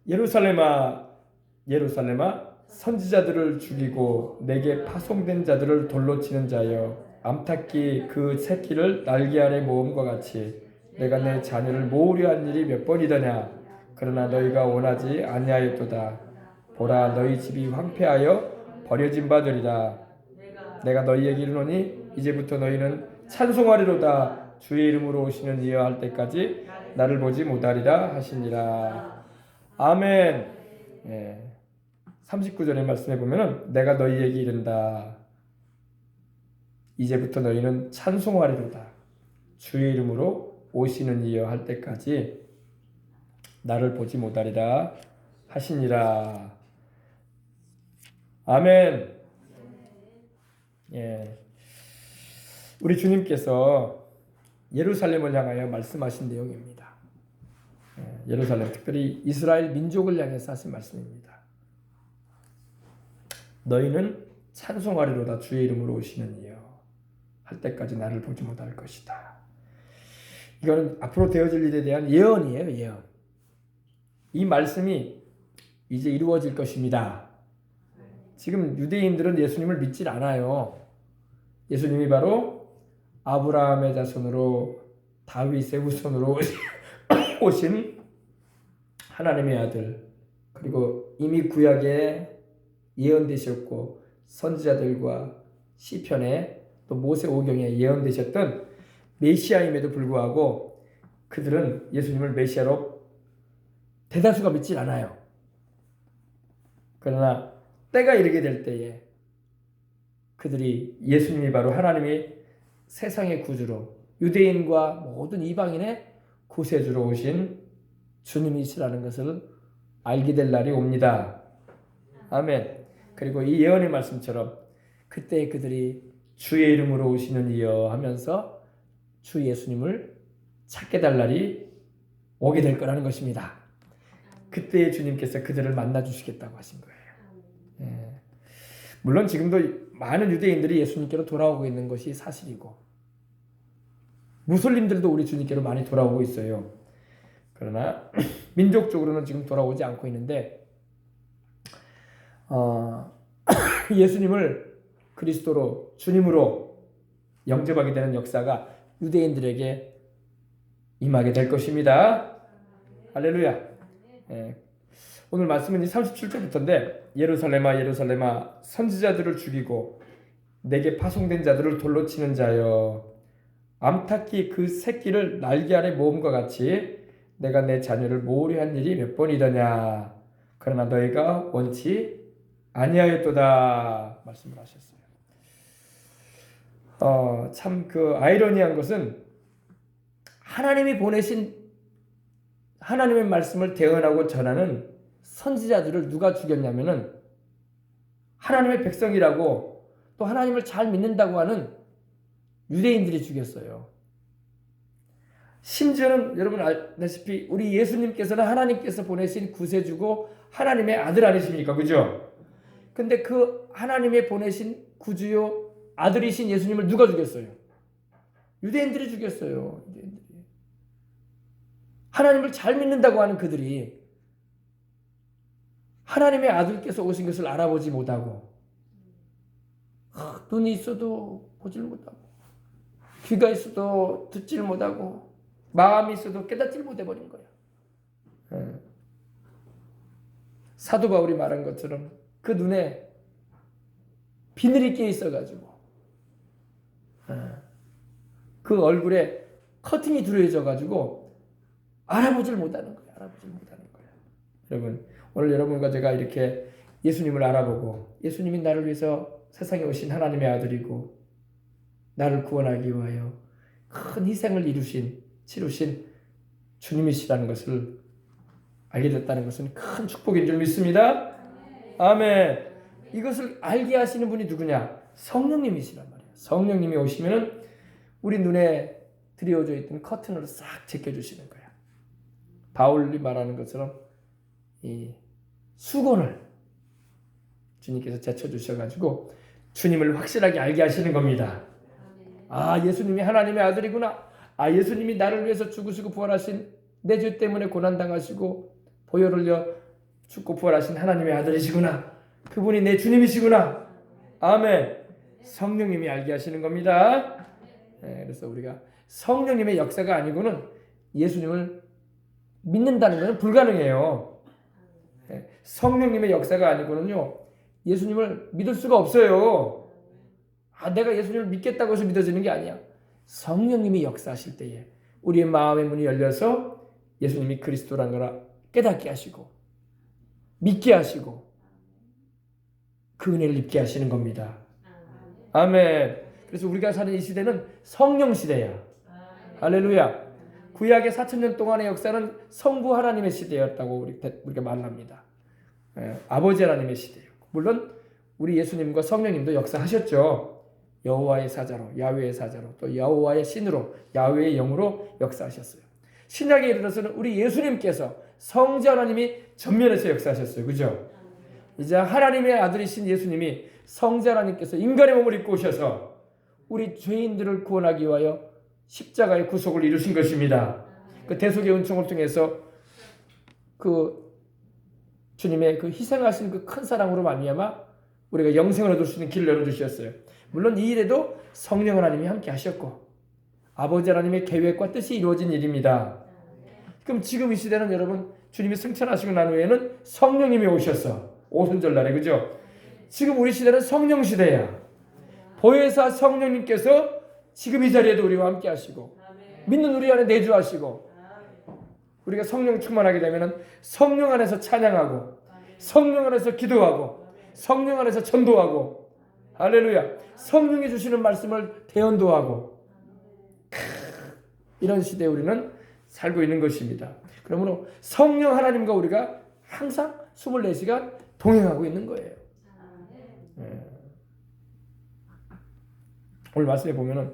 예루살렘아 예루살렘아 선지자들을 죽이고 내게 파송된 자들을 돌로 치는 자여 암탉이 그 새끼를 날개 아래 모음과 같이 내가 내 자녀를 모으려 한 일이 몇 번이더냐. 그러나 너희가 원하지 아니하였도다. 보라 너희 집이 황폐하여 버려진 바 되리라. 내가 너희에게 이르노니 이제부터 너희는 찬송하리로다. 주의 이름으로 오시는 이여 할 때까지 나를 보지 못하리라 하시니라. 아멘. 예. 39절의 말씀에 보면은 내가 너희에게 이른다. 이제부터 너희는 찬송하리로다. 주의 이름으로 오시는 이여 할 때까지 나를 보지 못하리라 하시니라. 아멘. 예. 우리 주님께서 예루살렘을 향하여 말씀하신 내용입니다. 예루살렘, 특별히 이스라엘 민족을 향해서 하신 말씀입니다. 너희는 찬송하리로다. 주의 이름으로 오시는 이여 할 때까지 나를 보지 못할 것이다. 이거는 앞으로 되어질 일에 대한 예언이에요. 예언. 이 말씀이 이제 이루어질 것입니다. 지금 유대인들은 예수님을 믿질 않아요. 예수님이 바로 아브라함의 자손으로 다윗의 후손으로 오신 하나님의 아들, 그리고 이미 구약에 예언되셨고 선지자들과 시편에 또 모세오경에 예언되셨던 메시아임에도 불구하고 그들은 예수님을 메시아로 대다수가 믿질 않아요. 그러나 때가 이르게 될 때에 그들이 예수님이 바로 하나님이 세상의 구주로 유대인과 모든 이방인의 구세주로 오신 주님이시라는 것을 알게 될 날이 옵니다. 아멘. 그리고 이 예언의 말씀처럼 그때 그들이 주의 이름으로 오시는 이여 하면서 주 예수님을 찾게 될 날이 오게 될 거라는 것입니다. 그때 주님께서 그들을 만나 주시겠다고 하신 거예요. 예. 물론 지금도 많은 유대인들이 예수님께로 돌아오고 있는 것이 사실이고 무슬림들도 우리 주님께로 많이 돌아오고 있어요. 그러나 민족적으로는 지금 돌아오지 않고 있는데 예수님을 그리스도로 주님으로 영접하게 되는 역사가 유대인들에게 임하게 될 것입니다. 할렐루야. 예. 오늘 말씀은 37절부터인데 예루살렘아 예루살렘아 선지자들을 죽이고 내게 파송된 자들을 돌로 치는 자여 암탉이 그 새끼를 날개 아래 모음과 같이 내가 내 자녀를 모으려 한 일이 몇 번이더냐. 그러나 너희가 원치 아니하였도다 말씀을 하셨어요. 참 그 아이러니한 것은 하나님이 보내신 하나님의 말씀을 대언하고 전하는 선지자들을 누가 죽였냐면은 하나님의 백성이라고 또 하나님을 잘 믿는다고 하는 유대인들이 죽였어요. 심지어는 여러분 알다시피 우리 예수님께서는 하나님께서 보내신 구세주고 하나님의 아들 아니십니까? 그죠? 근데 그 하나님의 보내신 구주요 아들이신 예수님을 누가 죽였어요? 유대인들이 죽였어요. 유대인들이. 하나님을 잘 믿는다고 하는 그들이 하나님의 아들께서 오신 것을 알아보지 못하고 눈이 있어도 보질 못하고 귀가 있어도 듣질 못하고 마음이 있어도 깨닫질 못해버린 거야. 사도 바울이 말한 것처럼 그 눈에 비늘이 끼어 있어가지고 그 얼굴에 커튼이 두려져가지고 알아보질 못하는 거야. 알아보질 못하는 거야. 여러분 오늘 여러분과 제가 이렇게 예수님을 알아보고 예수님이 나를 위해서 세상에 오신 하나님의 아들이고 나를 구원하기 위하여 큰 희생을 치르신 주님이시라는 것을 알게 됐다는 것은 큰 축복인 줄 믿습니다. 아멘. 이것을 알게 하시는 분이 누구냐? 성령님이시란 말이에요. 성령님이 오시면은 우리 눈에 드리워져 있던 커튼으로 싹 제껴주시는 거야. 바울이 말하는 것처럼 이 수건을 주님께서 제쳐주셔가지고 주님을 확실하게 알게 하시는 겁니다. 아, 예수님이 하나님의 아들이구나. 아, 예수님이 나를 위해서 죽으시고 부활하신 내 죄 때문에 고난당하시고 보혈을 흘려 죽고 부활하신 하나님의 아들이시구나. 그분이 내 주님이시구나. 아멘. 성령님이 알게 하시는 겁니다. 그래서 우리가 성령님의 역사가 아니고는 예수님을 믿는다는 것은 불가능해요. 성령님의 역사가 아니고는요, 예수님을 믿을 수가 없어요. 내가 예수님을 믿겠다고 해서 믿어지는 게 아니야. 성령님이 역사하실 때에 우리의 마음의 문이 열려서 예수님이 그리스도라는 걸 깨닫게 하시고 믿게 하시고 그 은혜를 입게 하시는 겁니다. 아멘. 그래서 우리가 사는 이 시대는 성령 시대야. 할렐루야. 구약의 4,000년 동안의 역사는 성부 하나님의 시대였다고 우리가 말합니다. 아버지 하나님의 시대예요. 물론 우리 예수님과 성령님도 역사하셨죠. 여호와의 사자로, 야훼의 사자로, 또 여호와의 신으로, 야훼의 영으로 역사하셨어요. 신약에 이르러서는 우리 예수님께서 성자 하나님이 전면에서 역사하셨어요. 그죠? 이제 하나님의 아들이신 예수님이 성자 하나님께서 인간의 몸을 입고 오셔서 우리 죄인들을 구원하기 위하여 십자가의 구속을 이루신 것입니다. 그 대속의 은총을 통해서 그 주님의 그 희생하신 그 큰 사랑으로 말미암아 우리가 영생을 얻을 수 있는 길을 열어주셨어요. 물론 이 일에도 성령 하나님이 함께 하셨고 아버지 하나님의 계획과 뜻이 이루어진 일입니다. 그럼 지금 이 시대는 여러분 주님이 승천하시고 난 후에는 성령님이 오셨어. 오순절날에. 그죠? 지금 우리 시대는 성령 시대야. 보혜사 성령님께서 지금 이 자리에도 우리와 함께 하시고 믿는 우리 안에 내주하시고 우리가 성령 충만하게 되면 성령 안에서 찬양하고 성령 안에서 기도하고 성령 안에서 전도하고 할렐루야. 성령이 주시는 말씀을 대언도하고 이런 시대에 우리는 살고 있는 것입니다. 그러므로 성령 하나님과 우리가 항상 24시간 동행하고 있는 거예요. 오늘 말씀에 보면은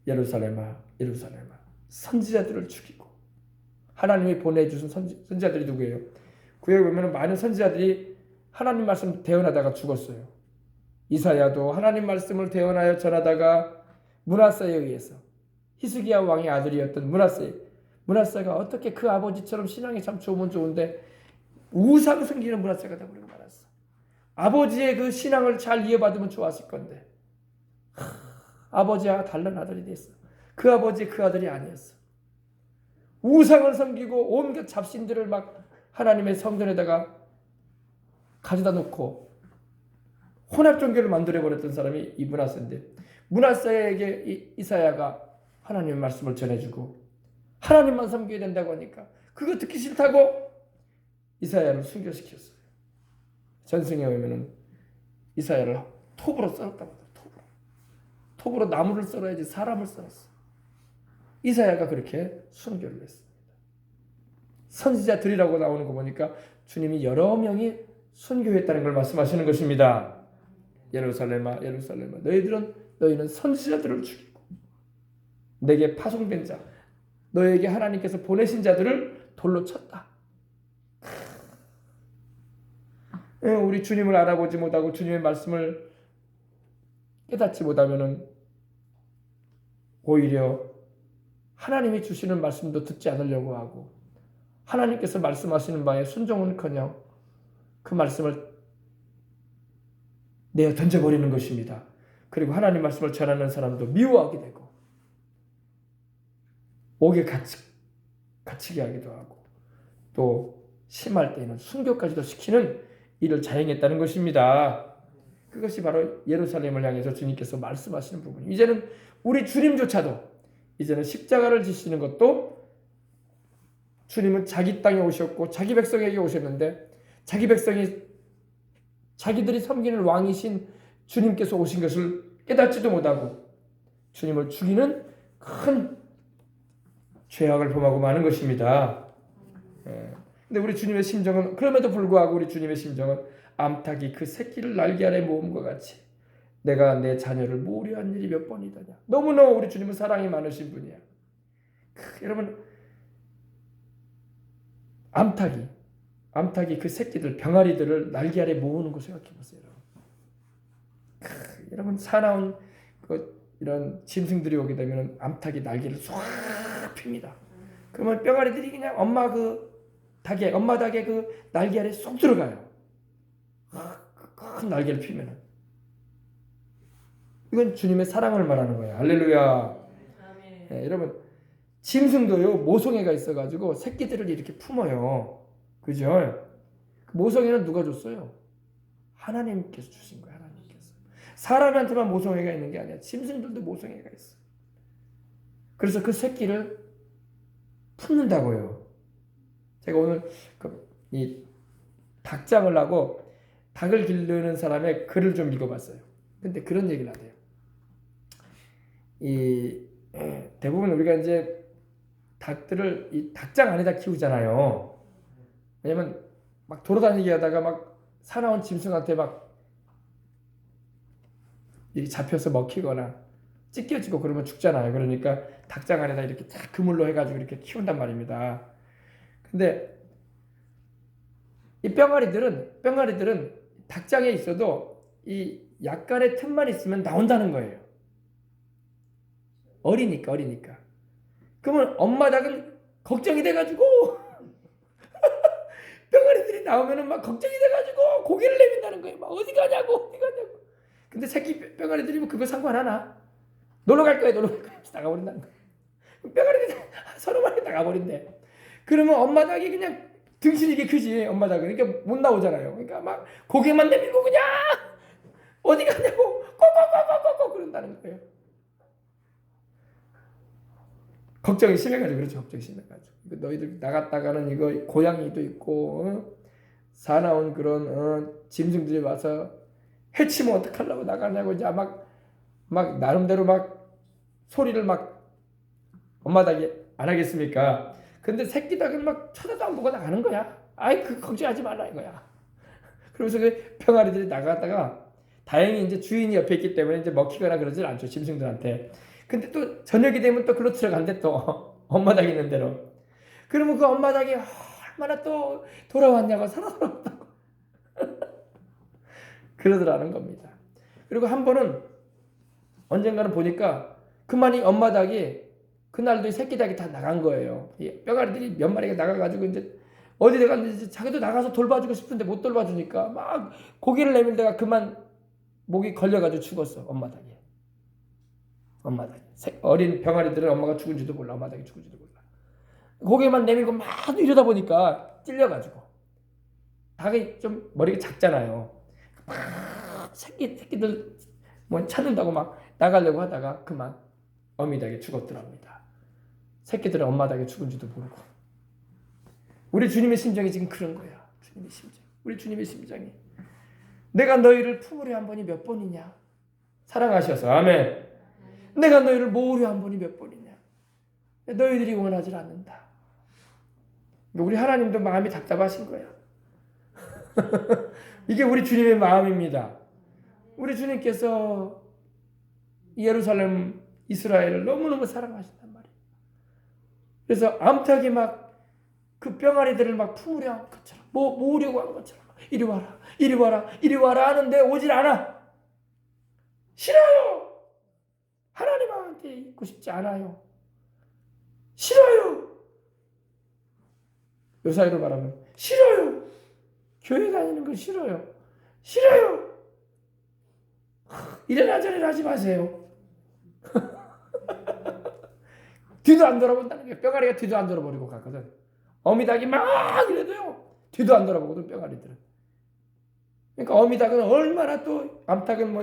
예루살렘아 예루살렘아 선지자들을 죽이고 하나님이 보내주신 선지자들이 누구예요? 구약에 보면은 많은 선지자들이 하나님 말씀 대언하다가 죽었어요. 이사야도 하나님 말씀을 대언하여 전하다가 므낫세에 의해서 히스기야 왕의 아들이었던 므낫세가 어떻게 그 아버지처럼 신앙이 참 좋으면 좋은데 우상 섬기는 므낫세가 되버리고 말았어. 아버지의 그 신앙을 잘 이어받으면 좋았을 건데 아버지와 다른 아들이 됐어. 그 아버지 그 아들이 아니었어. 우상을 섬기고 온갖 잡신들을 막 하나님의 성전에다가 가져다 놓고 혼합 종교를 만들어버렸던 사람이 이 므낫세인데 므낫세에게 이사야가 하나님의 말씀을 전해주고 하나님만 섬겨야 된다고 하니까 그거 듣기 싫다고 이사야를 순교시켰어요. 전승에 오면은 이사야를 톱으로 썰었다고 해요. 톱으로 나무를 썰어야지 사람을 썰었어. 이사야가 그렇게 순교를 했습니다. 선지자들이라고 나오는 거 보니까 주님이 여러 명이 순교했다는 걸 말씀하시는 것입니다. 예루살렘아 예루살렘아 너희는 선지자들을 죽이고 내게 파송된 자 너에게 하나님께서 보내신 자들을 돌로 쳤다. 우리 주님을 알아보지 못하고 주님의 말씀을 깨닫지 못하면은 오히려 하나님이 주시는 말씀도 듣지 않으려고 하고 하나님께서 말씀하시는 바에 순종은커녕 그 말씀을 내어 던져버리는 것입니다. 그리고 하나님 말씀을 전하는 사람도 미워하게 되고 옥에 갇히게 하기도 하고 또 심할 때에는 순교까지도 시키는 일을 자행했다는 것입니다. 그것이 바로 예루살렘을 향해서 주님께서 말씀하시는 부분이에요. 이제는 우리 주님조차도 이제는 십자가를 지시는 것도 주님은 자기 땅에 오셨고 자기 백성에게 오셨는데 자기 백성이 자기들이 섬기는 왕이신 주님께서 오신 것을 깨닫지도 못하고 주님을 죽이는 큰 죄악을 범하고 마는 것입니다. 근데 우리 주님의 심정은 그럼에도 불구하고 우리 주님의 심정은 암탉이 그 새끼를 날개 아래 모음과 같이 내가 내 자녀를 모려한 일이 몇 번이더냐. 너무너무 우리 주님은 사랑이 많으신 분이야. 여러분 암탉이 그 새끼들 병아리들을 날개 아래 모으는 거 생각해 보세요. 여러분 사나운 이런 짐승들이 오게 되면 암탉이 날개를 쏙 핍니다. 그러면 병아리들이 그냥 엄마 그 엄마 닭의 그 날개 아래 쏙 들어가요. 큰 날개를 펴면은. 이건 주님의 사랑을 말하는 거예요. 할렐루야. 네, 여러분 짐승도요 모성애가 있어가지고 새끼들을 이렇게 품어요. 그죠? 모성애는 누가 줬어요? 하나님께서 주신 거예요. 하나님께서. 사람한테만 모성애가 있는 게 아니야. 짐승들도 모성애가 있어. 그래서 그 새끼를 품는다고요. 제가 오늘 이 닭장을 하고 닭을 기르는 사람의 글을 좀 읽어봤어요. 근데 그런 얘기를 하대요. 대부분 우리가 이제 닭들을 이 닭장 안에다 키우잖아요. 왜냐면 막 돌아다니게 하다가 막 사나운 짐승한테 막 이렇게 잡혀서 먹히거나 찢겨지고 그러면 죽잖아요. 그러니까 닭장 안에다 이렇게 딱 그물로 해가지고 이렇게 키운단 말입니다. 근데 이 뿅아리들은 닭장에 있어도 이 약간의 틈만 있으면 나온다는 거예요. 어리니까. 그러면 엄마 닭은 걱정이 돼가지고 뿅아리들이 나오면은 막 걱정이 돼가지고 고개를 내민다는 거예요. 막 어디 가냐고. 근데 새끼 뿅아리들이 뭐 그거 상관하나? 놀러 갈 거야. 나가버린다는 거예요. 뿅아리들이 서로 많이 나가버린대. 그러면 엄마 닭이 그냥 등신이 이게 크지. 엄마 닭은. 그러니까 못 나오잖아요. 그러니까 막 고개만 내밀고 그냥 어디 가냐고 꼬꼬꼬꼬꼬 그런다는 거예요. 걱정이 심해가지고 그렇죠. 걱정이 심해가지고 너희들 나갔다가는 이거 고양이도 있고 사나운 그런 짐승들이 와서 해치면 어떡하려고 나가냐고 이제 막 나름대로 막 소리를 막 엄마 닭이 안 하겠습니까? 근데 새끼 닭은 막 쳐다도 안 보고 나가는 거야. 아이 그 걱정하지 말라 이거야. 그러면서 그 병아리들이 나갔다가 다행히 이제 주인이 옆에 있기 때문에 이제 먹히거나 그러질 않죠. 짐승들한테. 근데 또 저녁이 되면 또 글로 들어간대 또 엄마 닭 있는 대로. 그러면 그 엄마 닭이 얼마나 또 돌아왔냐고 살아돌아왔다고 그러더라는 겁니다. 그리고 한 번은 언젠가는 보니까 그만이 엄마 닭이 그날도 새끼 닭이 다 나간 거예요. 이 뼈가리들이 몇 마리가 나가가지고 이제 어디 갔는지 자기도 나가서 돌봐주고 싶은데 못 돌봐주니까 막 고개를 내밀다가 그만 목이 걸려가지고 죽었어. 엄마 닭이. 어린 병아리들은 엄마가 죽은지도 몰라. 엄마 닭이 죽은지도 몰라. 고개만 내밀고 막 이러다 보니까 찔려가지고 닭이 좀 머리가 작잖아요. 막 새끼들 뭐 찾는다고 막 나가려고 하다가 그만 어미 닭이 죽었더랍니다. 새끼들은 엄마 닭이 죽은지도 모르고. 우리 주님의 심정이 지금 그런 거야. 주님의 심정. 우리 주님의 심정이 내가 너희를 품으려 한 번이 몇 번이냐. 사랑하셔서 아멘. 내가 너희를 모으려 한 번이 몇 번이냐. 너희들이 원하지 않는다. 우리 하나님도 마음이 답답하신 거야. 이게 우리 주님의 마음입니다. 우리 주님께서 예루살렘 이스라엘을 너무너무 사랑하신단 말이에요. 그래서 암탉이 막 그 병아리들을 막 품으려 한 것처럼 모으려고 한 것처럼 이리 와라 하는데 오질 않아. 싫어요. 하나님한테 있고 싶지 않아요. 싫어요. 요 사이로 말하면 싫어요. 교회 다니는 거 싫어요. 이래라 저래라 하지 마세요. 뒤도 안 돌아본다는 거예요. 뼈가리가 뒤도 안 돌아버리고 갔거든. 어미닭이 막 이래도요. 뒤도 안 돌아보거든 뼈가리들은. 그러니까 어미닭은 얼마나 또 암탉은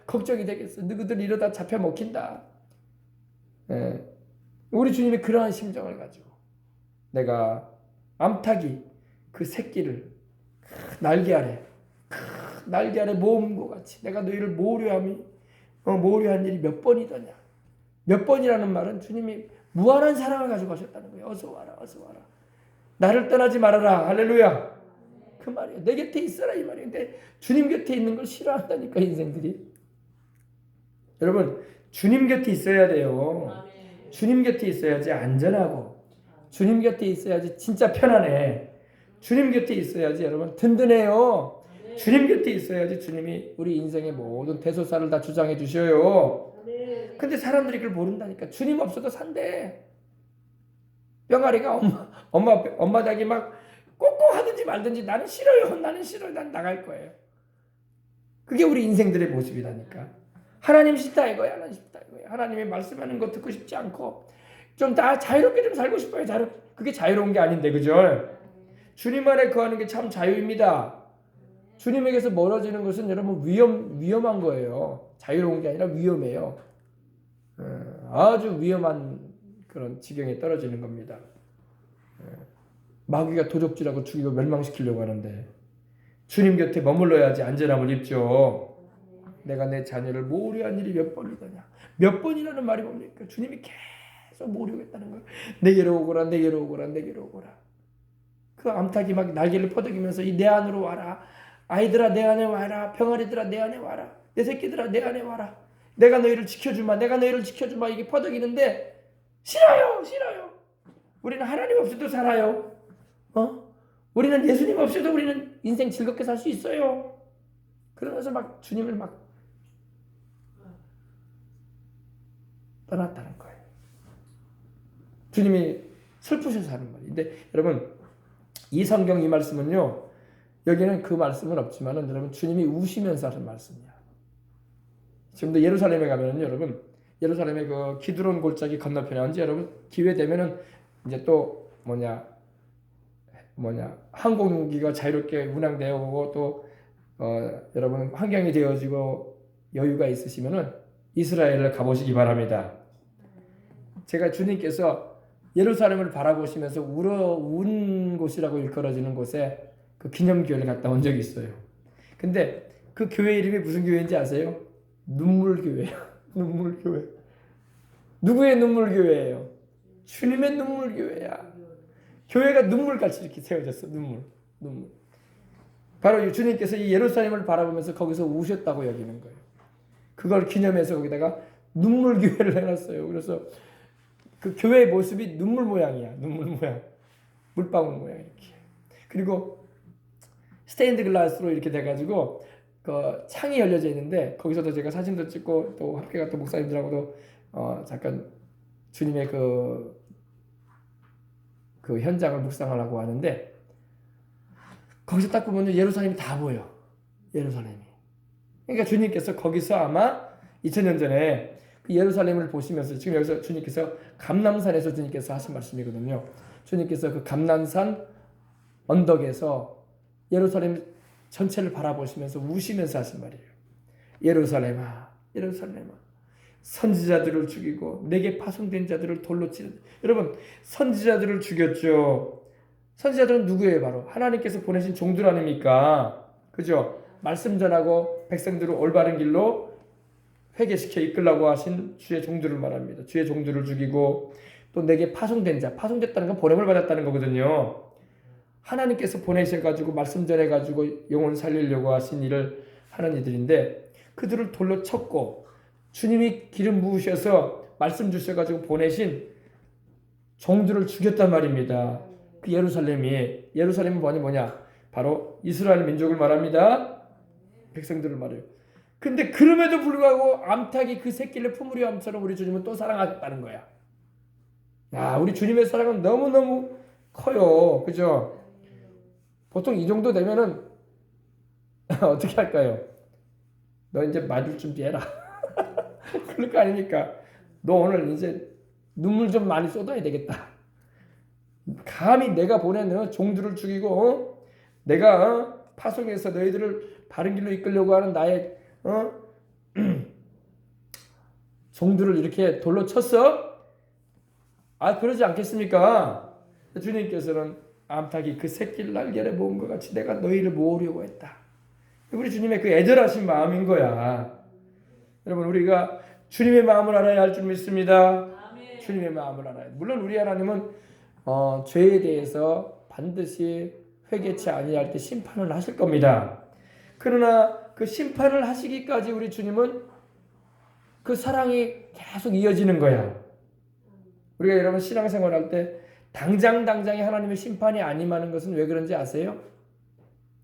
걱정이 되겠어. 너희들 이러다 잡혀 먹힌다. 예. 우리 주님이 그러한 심정을 가지고 내가 암탉이 그 새끼를 날개 아래 모은 것 같이 내가 너희를 모으려 한 일이 몇 번이더냐. 몇 번이라는 말은 주님이 무한한 사랑을 가지고 하셨다는 거예요. 어서 와라. 나를 떠나지 말아라. 할렐루야. 그 말이에요. 내 곁에 있어라 이 말이에요. 근데 주님 곁에 있는 걸 싫어한다니까 인생들이. 여러분 주님 곁에 있어야 돼요. 주님 곁에 있어야지 안전하고 주님 곁에 있어야지 진짜 편안해. 주님 곁에 있어야지 여러분 든든해요. 주님 곁에 있어야지 주님이 우리 인생의 모든 대소사를 다 주장해 주셔요. 근데 사람들이 그걸 모른다니까. 주님 없어도 산대. 병아리가 엄마 닭이 막 꼭꼭 하든지 말든지 나는 싫어요. 나는 싫어요. 난 나갈 거예요. 그게 우리 인생들의 모습이라니까. 하나님 싫다 이거야. 하나님 싫다 이거야. 하나님의 말씀하는 거 듣고 싶지 않고 좀 다 자유롭게 좀 살고 싶어요. 그게 자유로운 게 아닌데, 그죠? 주님 안에 거하는 게 참 자유입니다. 주님에게서 멀어지는 것은 여러분 위험한 거예요. 자유로운 게 아니라 위험해요. 아주 위험한 그런 지경에 떨어지는 겁니다. 마귀가 도적질하고 죽이고 멸망시키려고 하는데 주님 곁에 머물러야지 안전함을 입죠. 내가 내 자녀를 모으려한 일이 몇 번이더냐. 몇 번이라는 말이 뭡니까? 주님이 계속 모으려겠다는 거예요. 내게로 오거라, 내게로 오거라, 내게로 오거라. 그 암탉이 막 날개를 퍼덕이면서 내 안으로 와라. 아이들아 내 안에 와라. 병아리들아 내 안에 와라. 내 새끼들아 내 안에 와라. 내가 너희를 지켜주마. 내가 너희를 지켜주마. 이게 퍼덕이는데 싫어요. 싫어요. 우리는 하나님 없이도 살아요. 우리는 예수님 없이도 우리는 인생 즐겁게 살 수 있어요. 그러면서 막 주님을 막 떠났다는 거예요. 주님이 슬프셔서 하는 말인데 여러분 이 성경 이 말씀은요. 여기는 그 말씀은 없지만은 여러분 주님이 우시면서 하는 말씀이야. 지금도 예루살렘에 가면은 여러분 예루살렘의 그 기드론 골짜기 건너편에 언제 여러분 기회 되면은 이제 또 항공기가 자유롭게 운항되어 오고 또 여러분 환경이 되어지고 여유가 있으시면은 이스라엘을 가보시기 바랍니다. 제가 주님께서 예루살렘을 바라보시면서 운 곳이라고 일컬어지는 곳에 그 기념교회를 갔다 온 적이 있어요. 근데 그 교회 이름이 무슨 교회인지 아세요? 눈물교회예요. 눈물교회. 누구의 눈물교회예요? 주님의 눈물교회야. 교회가 눈물같이 이렇게 세워졌어. 눈물. 바로 주님께서 이 예루살렘을 바라보면서 거기서 우셨다고 여기는 거예요. 그걸 기념해서 거기다가 눈물교회를 해놨어요. 그래서 그 교회의 모습이 눈물 모양이야. 눈물 모양. 물방울 모양 이렇게. 그리고 스테인드 글라스로 이렇게 돼가지고 그 창이 열려져 있는데 거기서도 제가 사진도 찍고 또 함께 갔던 목사님들하고도 잠깐 주님의 그 현장을 묵상하려고 하는데 거기서 딱 보면 예루살렘이 다 보여. 예루살렘이. 그러니까 주님께서 거기서 아마 2000년 전에 그 예루살렘을 보시면서 지금 여기서 주님께서 감람산에서 주님께서 하신 말씀이거든요. 주님께서 그 감람산 언덕에서 예루살렘 전체를 바라보시면서 우시면서 하신 말이에요. 예루살렘아, 예루살렘아, 선지자들을 죽이고 내게 파송된 자들을 돌로 치는. 여러분, 선지자들을 죽였죠. 선지자들은 누구예요? 바로 하나님께서 보내신 종들 아닙니까? 그죠? 말씀 전하고 백성들을 올바른 길로 회개시켜 이끌라고 하신 주의 종들을 말합니다. 주의 종들을 죽이고 또 내게 파송된 자, 파송됐다는 건 보냄을 받았다는 거거든요. 하나님께서 보내셔가지고 말씀 전해가지고 영혼 살리려고 하신 일을 하는 이들인데 그들을 돌로 쳤고 주님이 기름 부으셔서 말씀 주셔가지고 보내신 종들을 죽였단 말입니다. 그 예루살렘은 뭐냐? 바로 이스라엘 민족을 말합니다. 백성들을 말해요. 근데 그럼에도 불구하고 암탉이 그 새끼를 품으려 함처럼 우리 주님은 또 사랑하셨다는 거야. 야, 우리 주님의 사랑은 너무너무 커요. 그죠? 보통 이 정도 되면은 어떻게 할까요? 너 이제 맞을 준비해라. 그럴 거 아닙니까? 너 오늘 이제 눈물 좀 많이 쏟아야 되겠다. 감히 내가 보낸 종들을 죽이고 내가 파송해서 너희들을 바른 길로 이끌려고 하는 나의 종들을 이렇게 돌로 쳤어? 그러지 않겠습니까? 주님께서는 암탉이 그 새끼를 날개를 모은 것 같이 내가 너희를 모으려고 했다. 우리 주님의 그 애절하신 마음인 거야. 여러분, 우리가 주님의 마음을 알아야 할 줄 믿습니다. 아멘. 주님의 마음을 알아야. 물론 우리 하나님은 죄에 대해서 반드시 회개치 아니할 때 심판을 하실 겁니다. 그러나 그 심판을 하시기까지 우리 주님은 그 사랑이 계속 이어지는 거야. 우리가 여러분 신앙생활 할 때 당장에 하나님의 심판이 안 임하는 것은 왜 그런지 아세요?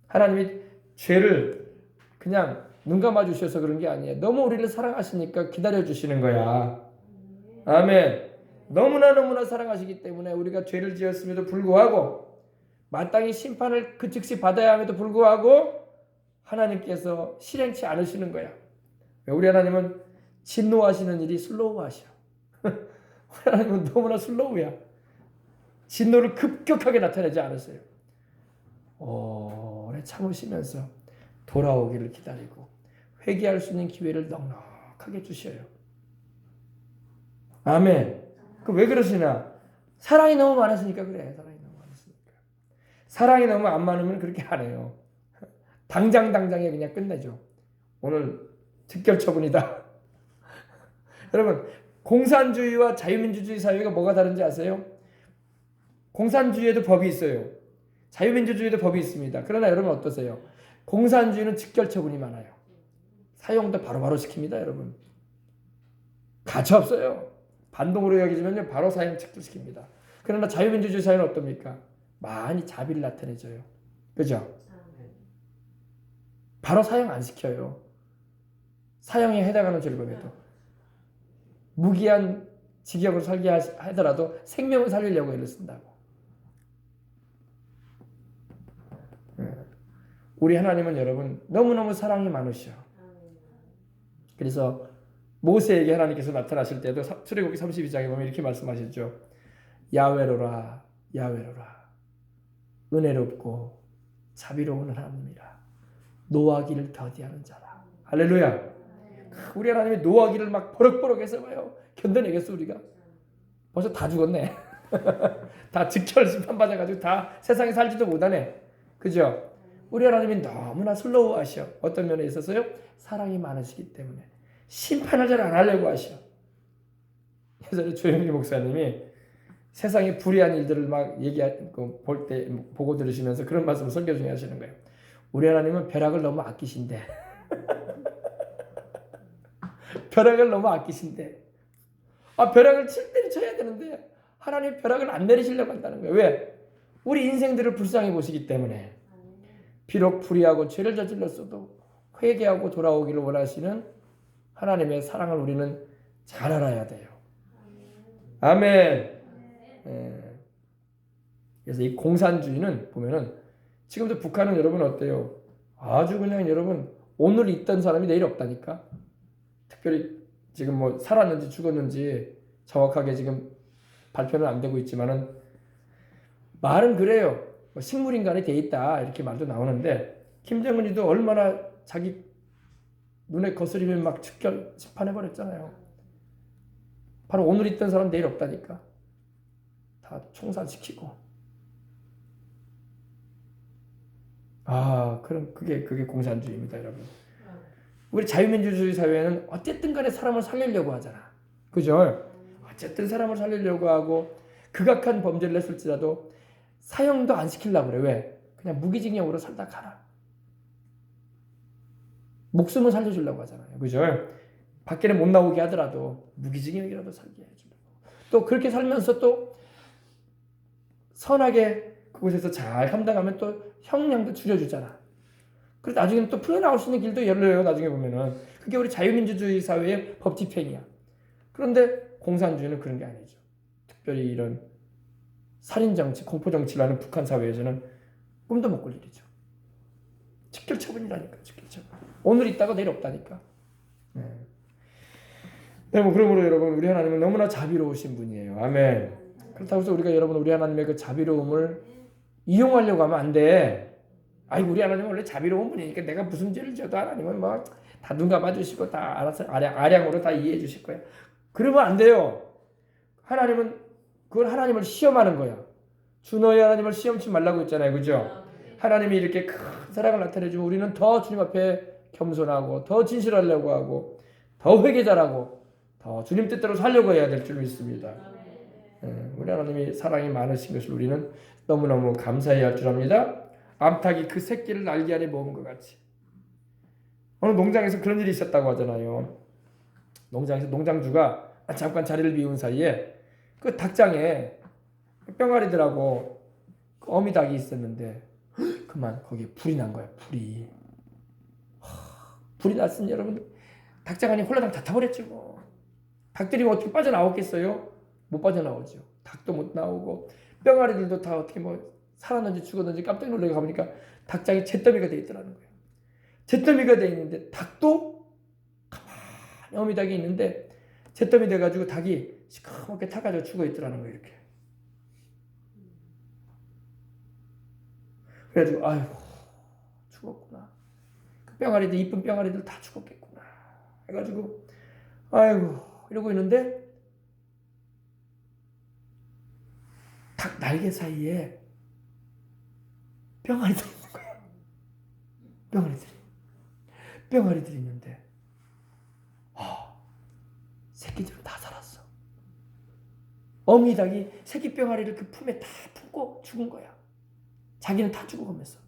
하나님이 죄를 그냥 눈 감아 주셔서 그런 게 아니에요. 너무 우리를 사랑하시니까 기다려 주시는 거야. 아멘. 너무나 사랑하시기 때문에 우리가 죄를 지었음에도 불구하고 마땅히 심판을 그 즉시 받아야 함에도 불구하고 하나님께서 실행치 않으시는 거야. 우리 하나님은 진노하시는 일이 슬로우하셔. 우리 하나님은 너무나 슬로우야. 진노를 급격하게 나타내지 않으세요. 오래 참으시면서 돌아오기를 기다리고 회개할 수 있는 기회를 넉넉하게 주셔요. 아멘. 그 왜 그러시나? 사랑이 너무 많으시니까 그래. 사랑이 너무 많으시니까. 사랑이 너무 안 많으면 그렇게 안 해요. 당장에 그냥 끝내죠. 오늘 즉결 처분이다. 여러분, 공산주의와 자유민주주의 사회가 뭐가 다른지 아세요? 공산주의에도 법이 있어요. 자유민주주의에도 법이 있습니다. 그러나 여러분 어떠세요? 공산주의는 즉결 처분이 많아요. 사용도 바로바로 시킵니다, 여러분. 가차 없어요. 반동으로 여기지면요, 바로 사형 책조시킵니다. 그러나 자유민주주의 사회는 어떻습니까? 많이 자비를 나타내줘요. 그죠? 바로 사형 안 시켜요. 사형에 해당하는 죄범에도. 무기한 징역을 살게 하더라도 생명을 살리려고 애를 쓴다고. 우리 하나님은 여러분 너무너무 사랑이 많으셔. 그래서 모세에게 하나님께서 나타나실 때도 출애굽기 32장에 보면 이렇게 말씀하셨죠. 야훼로라 야훼로라 은혜롭고 자비로운 하나님이라 노하기를 더디하는 자라. 할렐루야. 우리 하나님이 노하기를 막 버럭버럭해서 봐요. 견뎌내겠어 우리가? 벌써 다 죽었네. 다 즉결 심판받아가지고 다 세상에 살지도 못하네. 그죠? 우리 하나님이 너무나 슬로우하셔. 어떤 면에 있어서요? 사랑이 많으시기 때문에 심판을 잘 안 하려고 하셔. 예전에 조영기 목사님이 세상에 불의한 일들을 막 볼 때 보고 들으시면서 그런 말씀을 설교 중에 하시는 거예요. 우리 하나님은 벼락을 너무 아끼신대. 벼락을 너무 아끼신대. 벼락을 칠 때는 쳐야 되는데 하나님 벼락을 안 내리시려고 한다는 거예요. 왜? 우리 인생들을 불쌍히 보시기 때문에. 비록 불의하고 죄를 저질렀어도 회개하고 돌아오기를 원하시는 하나님의 사랑을 우리는 잘 알아야 돼요. 아멘. 그래서 이 공산주의는 보면은 지금도 북한은 여러분 어때요? 아주 그냥 여러분 오늘 있던 사람이 내일 없다니까. 특별히 지금 뭐 살았는지 죽었는지 정확하게 지금 발표는 안 되고 있지만은 말은 그래요. 식물인간이 돼 있다 이렇게 말도 나오는데 김정은이도 얼마나 자기 눈에 거스리면 막 즉결 심판해버렸잖아요. 바로 오늘 있던 사람 내일 없다니까. 다 총살시키고. 그럼 그게 공산주의입니다, 여러분. 우리 자유민주주의 사회는 어쨌든 간에 사람을 살리려고 하잖아. 그죠? 어쨌든 사람을 살리려고 하고 극악한 범죄를 했을지라도 사형도 안 시키려고 그래. 왜? 그냥 무기징역으로 살다 가라. 목숨을 살려주려고 하잖아요. 그죠? 밖에는 못 나오게 하더라도 무기징역이라도 살게 해주려고. 또 그렇게 살면서 또 선하게 그곳에서 잘 감당하면 또 형량도 줄여주잖아. 그래서 나중에는 또 풀려나올 수 있는 길도 열려요. 나중에 보면은. 그게 우리 자유민주주의 사회의 법 집행이야. 그런데 공산주의는 그런 게 아니죠. 특별히 이런 살인정치, 공포정치라는 북한 사회에서는 꿈도 못 꿀 일이죠. 직결 처분이라니까. 직결 처분. 오늘 있다가 내일 없다니까. 그러므로 여러분 우리 하나님은 너무나 자비로우신 분이에요. 아멘. 그렇다고 해서 우리가 여러분 우리 하나님의 그 자비로움을 이용하려고 하면 안 돼. 우리 하나님은 원래 자비로운 분이니까 내가 무슨 죄를 져도 하나님은 뭐 다 눈 감아주시고 다 알아서 아량으로 다 이해해 주실 거야. 그러면 안 돼요. 하나님은 그건 하나님을 시험하는 거야. 주 너희 하나님을 시험치 말라고 했잖아요. 그죠? 하나님이 이렇게 큰 사랑을 나타내주면 우리는 더 주님 앞에 겸손하고 더 진실하려고 하고 더 회개 잘하고 더 주님 뜻대로 살려고 해야 될 줄 믿습니다. 우리 하나님이 사랑이 많으신 것을 우리는 너무너무 감사해야 할 줄 압니다. 암탉이 그 새끼를 날개 안에 모은 것 같이. 오늘 농장에서 그런 일이 있었다고 하잖아요. 농장에서 농장주가 잠깐 자리를 비운 사이에 그 닭장에 뿅아리들하고 그 어미닭이 있었는데 그만 거기에 불이 난 거야. 불이 났으니 여러분 닭장 안이 홀라당 다 타버렸죠. 뭐. 닭들이 어떻게 빠져나오겠어요? 못 빠져나오죠. 닭도 못 나오고 뿅아리들도 다 어떻게 뭐 살았는지 죽었는지 깜짝 놀라게 가보니까 닭장이 잿더미가 되어 있더라는 거예요. 잿더미가 되어 있는데 닭도 가만히 어미닭이 있는데 잿더미 돼가지고 닭이 시커멓게 타가지고 죽어 있더라는 거예요. 이렇게. 그래가지고 아이고 죽었구나. 그 병아리들 이쁜 병아리들 다 죽었겠구나. 해가지고 아이고 이러고 있는데 닭 날개 사이에 병아리들이 있는 거야. 병아리들이 있는데 새끼들은 다 살았어. 어미 닭이 새끼 병아리를 그 품에 다 품고 죽은 거야. 자기는 다 죽어가면서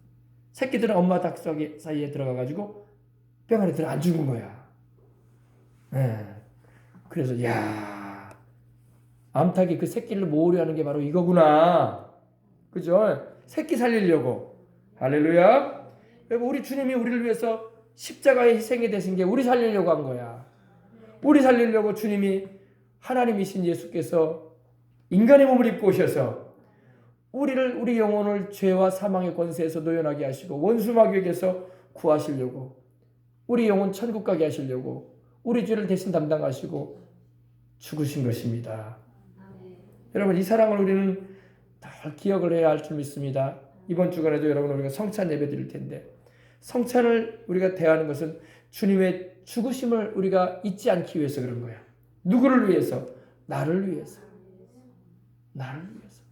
새끼들은 엄마 닭 사이에 들어가가지고 병아리들은 안 죽은 거야. 그래서 야 암탉이 그 새끼를 모으려 하는 게 바로 이거구나. 그죠? 새끼 살리려고. 할렐루야. 여러분 우리 주님이 우리를 위해서 십자가의 희생이 되신 게 우리 살리려고 한 거야. 우리 살리려고 주님이 하나님이신 예수께서 인간의 몸을 입고 오셔서 우리 영혼을 죄와 사망의 권세에서 노연하게 하시고 원수 마귀에게서 구하시려고 우리 영혼 천국 가게 하시려고 우리 죄를 대신 담당하시고 죽으신 것입니다. 여러분 이 사랑을 우리는 늘 기억을 해야 할 줄 믿습니다. 이번 주간에도 여러분 우리가 성찬 예배 드릴 텐데 성찬을 우리가 대하는 것은 주님의 죽으심을 우리가 잊지 않기 위해서 그런 거야. 누구를 위해서? 나를 위해서. 나를 위해서.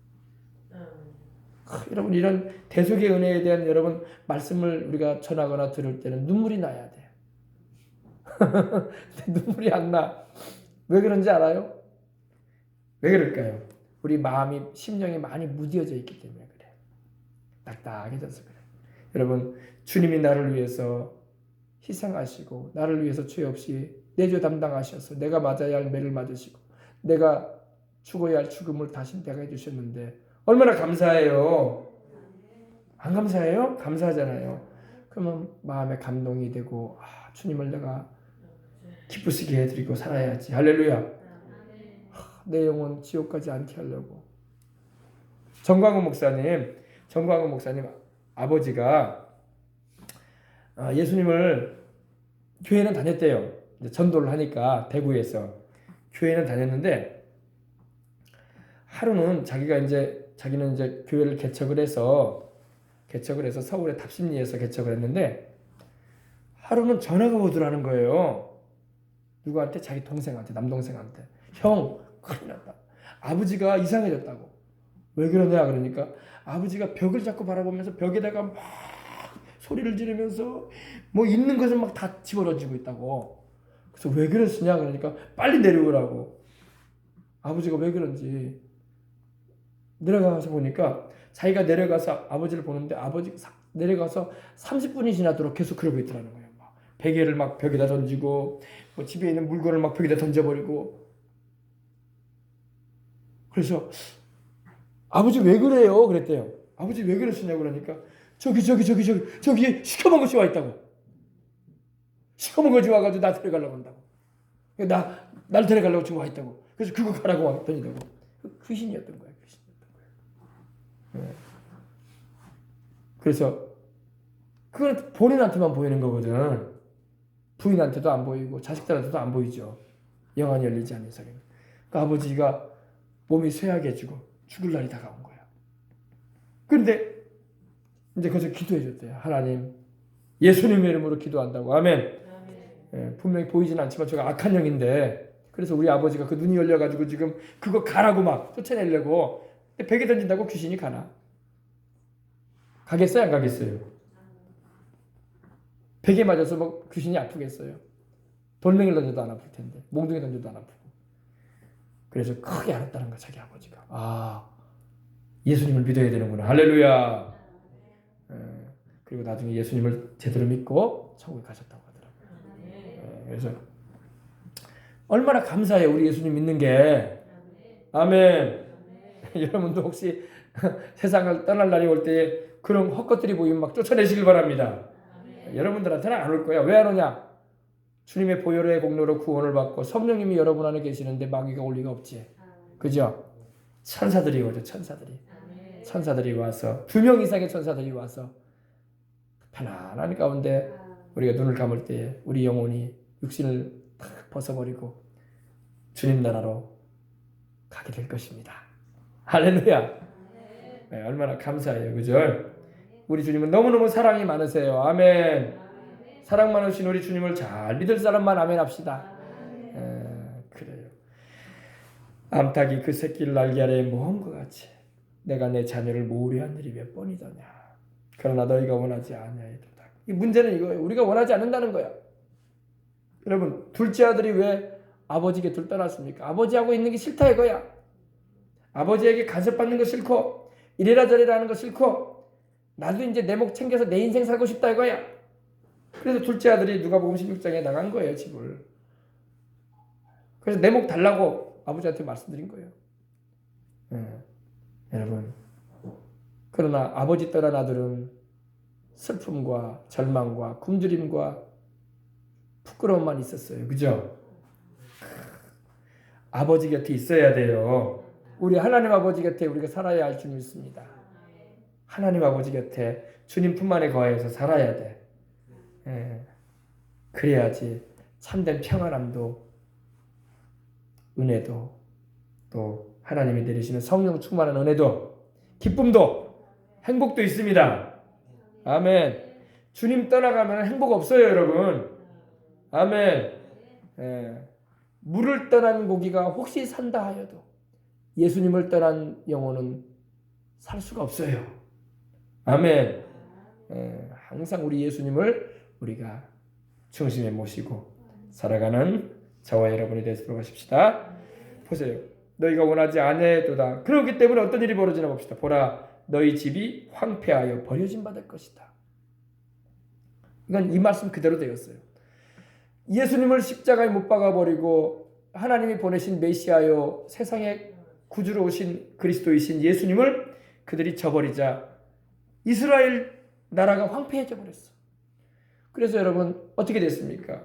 여러분 이런 대속의 은혜에 대한 여러분 말씀을 우리가 전하거나 들을 때는 눈물이 나야 돼. 눈물이 안 나. 왜 그런지 알아요? 왜 그럴까요? 우리 마음이 심령이 많이 무뎌져 있기 때문에 그래. 딱딱해져서 그래. 여러분 주님이 나를 위해서 희생하시고 나를 위해서 죄 없이 내 죄 담당하셔서 내가 맞아야 할 매를 맞으시고 내가 죽어야 할 죽음을 다시 내가 해주셨는데 얼마나 감사해요. 안 감사해요? 감사하잖아요. 그러면 마음에 감동이 되고 주님을 내가 기쁘시게 해드리고 살아야지. 할렐루야. 내 영혼 지옥 가지 않게 하려고. 정광훈 목사님 아버지가 예수님을 교회는 다녔대요. 전도를 하니까 대구에서 교회는 다녔는데 하루는 자기는 이제 교회를 개척을 해서 서울의 답심리에서 개척을 했는데 하루는 전화가 오더라는 거예요. 누구한테? 자기 동생한테, 남동생한테. 형, 큰일 났다. 아버지가 이상해졌다고. 왜 그러냐 그러니까 아버지가 벽을 자꾸 바라보면서 벽에다가 막 소리를 지르면서 뭐 있는 것을 막 다 집어던지고 있다고. 그래서 왜 그러시냐 그러니까 빨리 내려오라고. 아버지가 왜 그런지 내려가서 보니까 자기가 내려가서 아버지를 보는데 아버지 내려가서 30분이 지나도록 계속 그러고 있더라는 거예요. 막 베개를 막 벽에다 던지고 뭐 집에 있는 물건을 막 벽에다 던져버리고. 그래서 아버지 왜 그래요? 그랬대요. 아버지 왜 그러시냐고 그러니까 저기 시커먼 것이 와 있다고. 시커먼 것이 와가지고 나 데려가려고 한다고. 날 데려가려고 지금 와 있다고. 그래서 그거 가라고 왔더니라고. 귀신이었던 거예요. 네. 그래서 그건 본인한테만 보이는 거거든. 부인한테도 안 보이고 자식들한테도 안 보이죠. 영안이 열리지 않는 이상은. 그러니까 아버지가 몸이 쇠약해지고 죽을 날이 다가온 거야. 그런데 이제 거기서 기도해 줬대요. 하나님, 예수님의 이름으로 기도한다고. 아멘. 예, 분명히 보이진 않지만 저가 악한 영인데 그래서 우리 아버지가 그 눈이 열려가지고 지금 그거 가라고 막 쫓아내려고 벽에 던진다고 귀신이 가나? 가겠어요? 안 가겠어요? 벽에 맞아서 뭐 귀신이 아프겠어요? 돌멩이를 던져도 안 아플 텐데 몽둥이 던져도 안 아프고. 그래서 크게 알았다는 거야 자기 아버지가. 예수님을 믿어야 되는구나. 할렐루야. 그리고 나중에 예수님을 제대로 믿고 천국에 가셨다고 하더라고요. 그래서 얼마나 감사해요 우리 예수님 믿는 게. 아멘. 여러분도 혹시 세상을 떠날 날이 올 때 그런 헛것들이 보이면 막 쫓아내시길 바랍니다. 여러분들한테는 안 올 거야. 왜 안 오냐? 주님의 보혈의 공로로 구원을 받고 성령님이 여러분 안에 계시는데 마귀가 올 리가 없지. 그죠? 천사들이 오죠. 천사들이. 천사들이 와서 2명 이상의 천사들이 와서 편안한 가운데 우리가 눈을 감을 때에 우리 영혼이 육신을 탁 벗어버리고 주님 나라로 가게 될 것입니다. 할렐루야. 네, 얼마나 감사해요. 그죠? 우리 주님은 너무너무 사랑이 많으세요. 아멘. 사랑 많으신 우리 주님을 잘 믿을 사람만 아멘 합시다. 그래요. 암탉이 그 새끼를 날개 아래에 모험과 같이 내가 내 자녀를 모으려 한 일이 몇 번이더냐. 그러나 너희가 원하지 아니하였도다. 이 문제는 이거예요. 우리가 원하지 않는다는 거야. 여러분, 둘째 아들이 왜 아버지 곁을 떠났습니까? 아버지하고 있는 게 싫다 이거야. 아버지에게 간섭받는 거 싫고 이래라 저래라 하는 거 싫고 나도 이제 내 목 챙겨서 내 인생 살고 싶다 이거야. 그래서 둘째 아들이 누가복음 16장에 나간 거예요, 집을. 그래서 내 목 달라고 아버지한테 말씀드린 거예요. 여러분, 그러나 아버지 떠난 아들은 슬픔과 절망과 굶주림과 부끄러움만 있었어요. 그죠? 아버지 곁에 있어야 돼요. 우리 하나님 아버지 곁에 우리가 살아야 할 줄 믿습니다. 하나님 아버지 곁에 주님 품 안에 거해서 살아야 돼. 그래야지 참된 평안함도 은혜도 또 하나님이 내리시는 성령 충만한 은혜도 기쁨도 행복도 있습니다. 아멘. 주님 떠나가면 행복 없어요, 여러분. 아멘. 물을 떠난 고기가 혹시 산다 하여도 예수님을 떠난 영혼은 살 수가 없어요. 아멘. 항상 우리 예수님을 우리가 중심에 모시고 살아가는 저와 여러분이 되도록 하십시다. 보세요. 너희가 원하지 아니하였도다. 그렇기 때문에 어떤 일이 벌어지나 봅시다. 보라, 너희 집이 황폐하여 버려진 바 될 것이다. 이건 이 말씀 그대로 되었어요. 예수님을 십자가에 못 박아버리고 하나님이 보내신 메시아요 세상에 구주로 오신 그리스도이신 예수님을 그들이 저버리자 이스라엘 나라가 황폐해져 버렸어. 그래서 여러분 어떻게 됐습니까?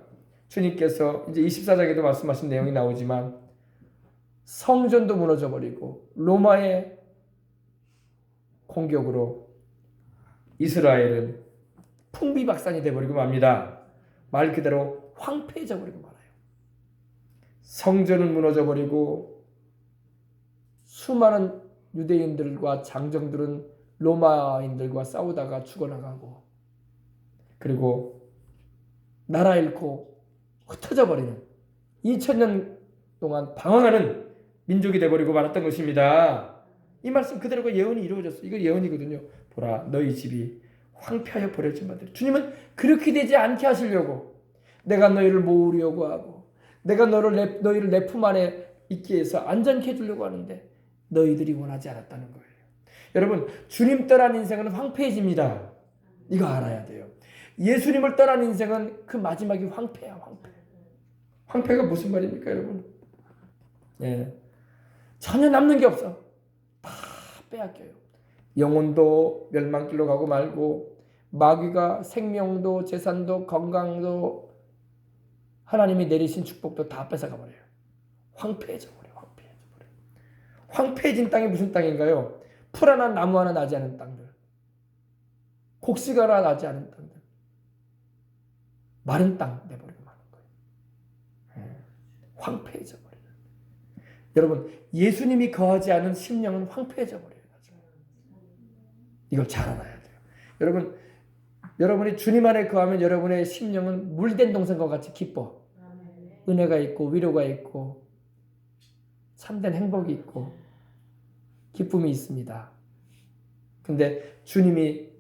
주님께서 이제 24장에도 말씀하신 내용이 나오지만 성전도 무너져 버리고 로마의 공격으로 이스라엘은 풍비박산이 되어버리고 맙니다. 말 그대로 황폐해져 버리고 말아요. 성전은 무너져 버리고 수많은 유대인들과 장정들은 로마인들과 싸우다가 죽어나가고 그리고 나라 잃고 흩어져 버리는 2000년 동안 방황하는 민족이 되어버리고 말았던 것입니다. 이 말씀 그대로가 예언이 이루어졌어요. 이거 예언이거든요. 보라, 너희 집이 황폐하여 버려진 바들. 주님은 그렇게 되지 않게 하시려고 내가 너희를 모으려고 하고 내가 너희를 내 품 안에 있게 해서 안전케 해주려고 하는데 너희들이 원하지 않았다는 거예요. 여러분, 주님 떠난 인생은 황폐해집니다. 이거 알아야 돼요. 예수님을 떠난 인생은 그 마지막이 황폐야. 황폐. 황폐가 무슨 말입니까, 여러분? 전혀 남는 게 없어. 다 빼앗겨요. 영혼도 멸망길로 가고 말고 마귀가 생명도 재산도 건강도 하나님이 내리신 축복도 다 뺏어가 버려요. 황폐해져 버려요. 황폐해진 땅이 무슨 땅인가요? 풀 하나 나무 하나 나지 않은 땅들, 곡식 하나 나지 않은 땅들, 마른 땅 내버리고 마는 거예요. 황폐해져 버려요. 여러분, 예수님이 거하지 않은 심령은 황폐해져 버려요. 이걸 잘 알아야 돼요. 여러분이 주님 안에 거하면 여러분의 심령은 물된 동산과 같이 기뻐. 은혜가 있고 위로가 있고 참된 행복이 있고 기쁨이 있습니다. 근데 주님이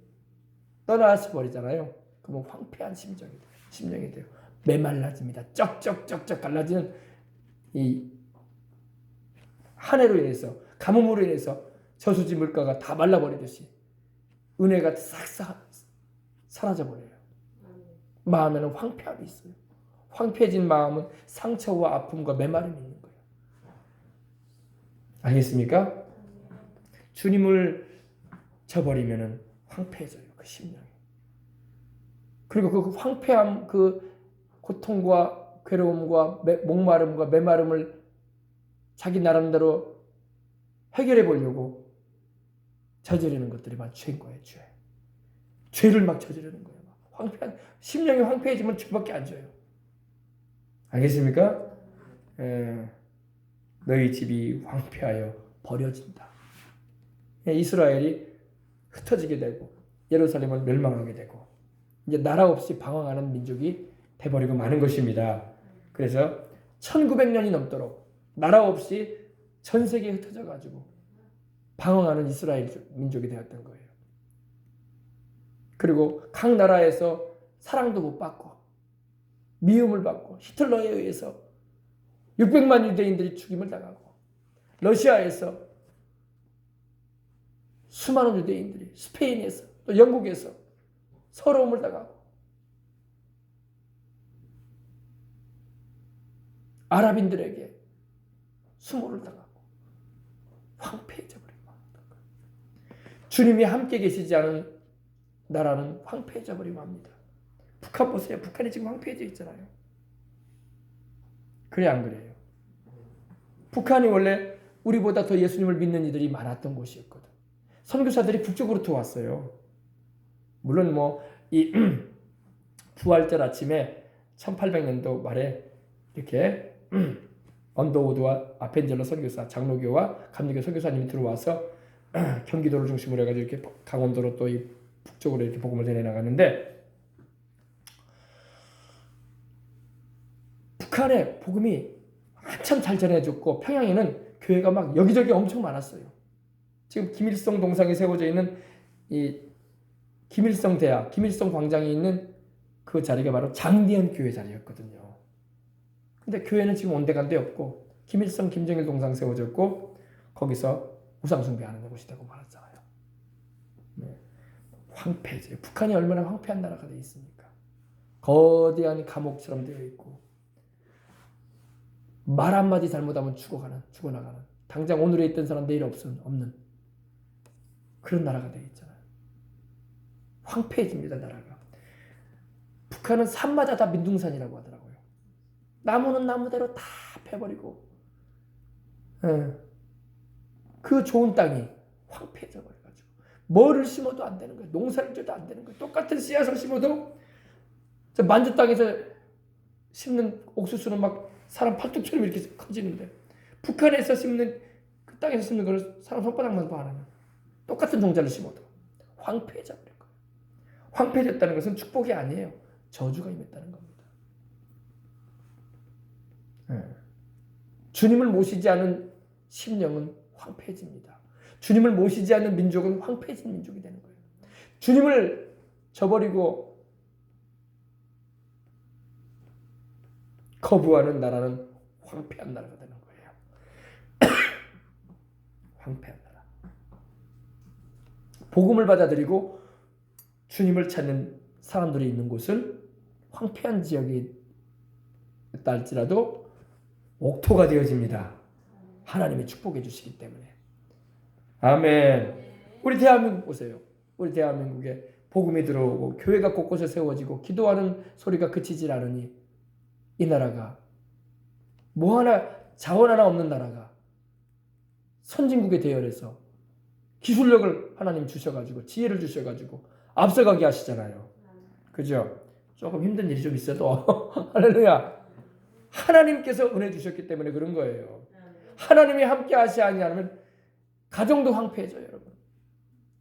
떠나서 버리잖아요. 그러면 황폐한 심령이 돼요. 메말라집니다. 쩍쩍쩍쩍 갈라지는 이 한 해로 인해서 가뭄으로 인해서 저수지 물가가 다 말라버리듯이 은혜가 싹 사라져버려요. 마음에는 황폐함이 있어요. 황폐해진 마음은 상처와 아픔과 메마름이 있는 거예요. 알겠습니까? 주님을 저버리면 황폐해져요. 그 심령이. 그리고 그 황폐함, 그 고통과 괴로움과 목마름과 메마름을 자기 나름대로 해결해 보려고 저지르는 것들이 막 죄인 거예요. 죄를 막 저지르는 거예요. 심령이 황폐해지면 죄밖에 안 져요. 알겠습니까? 너희 집이 황폐하여 버려진다. 이스라엘이 흩어지게 되고 예루살렘은 멸망하게 되고 이제 나라 없이 방황하는 민족이 돼버리고 마는 것입니다. 그래서 1900년이 넘도록 나라 없이 전 세계에 흩어져 가지고 방황하는 이스라엘 민족이 되었던 거예요. 그리고 각 나라에서 사랑도 못 받고 미움을 받고 히틀러에 의해서 600만 유대인들이 죽임을 당하고 러시아에서 수많은 유대인들이 스페인에서 또 영국에서 서러움을 당하고 아랍인들에게 수모를 당하고 황폐해져 버린 거예요. 주님이 함께 계시지 않은 나라는 황폐해져 버리고 합니다. 북한 보세요. 북한이 지금 황폐해져 있잖아요. 그래 안 그래요? 북한이 원래 우리보다 더 예수님을 믿는 이들이 많았던 곳이었거든. 선교사들이 북쪽으로 왔어요. 물론 이 부활절 아침에 1800년도 말에 이렇게 언더우드와 아펜젤러 선교사, 장로교와 감리교 선교사님이 들어와서 경기도를 중심으로 해가지고 이렇게 강원도로 또 이 북쪽으로 이렇게 복음을 전해 나갔는데 북한에 복음이 한참 잘 전해졌고 평양에는 교회가 막 여기저기 엄청 많았어요. 지금 김일성 동상이 세워져 있는 이 김일성 대학, 김일성 광장에 있는 그 자리가 바로 장대현 교회 자리였거든요. 근데 교회는 지금 온데간데 없고 김일성, 김정일 동상 세워졌고 거기서 우상숭배하는 곳이 되고 말았잖아요. 황폐해져요. 북한이 얼마나 황폐한 나라가 되어 있습니까? 거대한 감옥처럼 되어 있고 말 한마디 잘못하면 죽어나가는 당장 오늘에 있던 사람 내일 없는 그런 나라가 되어 있잖아요. 황폐해집니다. 나라가. 북한은 산마다 다 민둥산이라고 하더라고요. 나무는 나무대로 다 패버리고 그 좋은 땅이 황폐해져 버려가지고 뭐를 심어도 안 되는 거예요. 농사를 져도 안 되는 거예요. 똑같은 씨앗을 심어도 저 만주 땅에서 심는 옥수수는 막 사람 팔뚝처럼 이렇게 커지는데 북한에서 심는 그 땅에서 심는 거를 사람 손바닥만 봐하는 똑같은 종자를 심어도 황폐해져 버릴 거예요. 황폐해졌다는 것은 축복이 아니에요. 저주가 임했다는 겁니다. 주님을 모시지 않은 심령은 황폐해집니다. 주님을 모시지 않는 민족은 황폐해진 민족이 되는 거예요. 주님을 저버리고 거부하는 나라는 황폐한 나라가 되는 거예요. 황폐한 나라. 복음을 받아들이고 주님을 찾는 사람들이 있는 곳은 황폐한 지역이 있다 할지라도 옥토가 되어집니다. 하나님이 축복해 주시기 때문에. 아멘. 우리 대한민국 보세요. 우리 대한민국에 복음이 들어오고 교회가 곳곳에 세워지고 기도하는 소리가 그치질 않으니 이 나라가 뭐 하나 자원 하나 없는 나라가 선진국의 대열에서 기술력을 하나님 주셔가지고 지혜를 주셔가지고 앞서가게 하시잖아요. 그죠? 조금 힘든 일이 좀 있어도 할렐루야. 하나님께서 은혜 주셨기 때문에 그런 거예요. 하나님이 함께 하시 아니하면 가정도 황폐해져요, 여러분.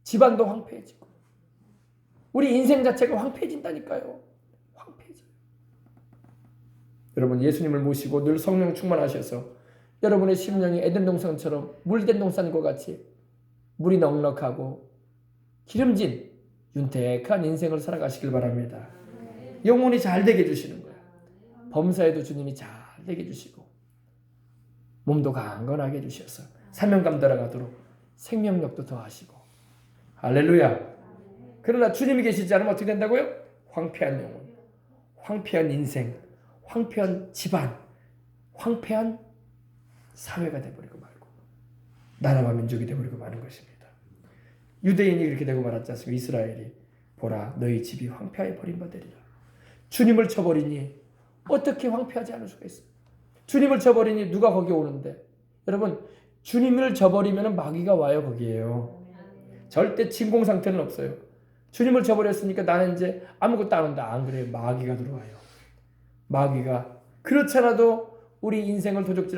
집안도 황폐해지고 우리 인생 자체가 황폐해진다니까요. 황폐해져요. 여러분 예수님을 모시고 늘 성령 충만하셔서 여러분의 심령이 에덴 동산처럼 물된 동산과 같이 물이 넉넉하고 기름진 윤택한 인생을 살아가시길 바랍니다. 영혼이 잘 되게 해주시는 거예요. 범사에도 주님이 잘 되게 해주시고 몸도 강건하게 해주셔서 사명감 들어가도록 생명력도 더하시고 할렐루야. 그러나 주님이 계시지 않으면 어떻게 된다고요? 황폐한 영혼, 황폐한 인생, 황폐한 집안, 황폐한 사회가 되어버리고 말고 나라와 민족이 되어버리고 마는 것입니다. 유대인이 그렇게 되고 말았지 않습니까? 이스라엘이 보라 너희 집이 황폐하여 버림받으리라. 주님을 쳐버리니 어떻게 황폐하지 않을 수가 있어요? 주님을 쳐버리니 누가 거기 오는데? 여러분 주님을 쳐버리면 마귀가 와요. 거기에요. 절대 진공 상태는 없어요. 주님을 저버렸으니까 나는 이제 아무것도 안 한다. 안 그래요. 마귀가 들어와요. 마귀가. 그렇잖아도 우리 인생을 도적질하고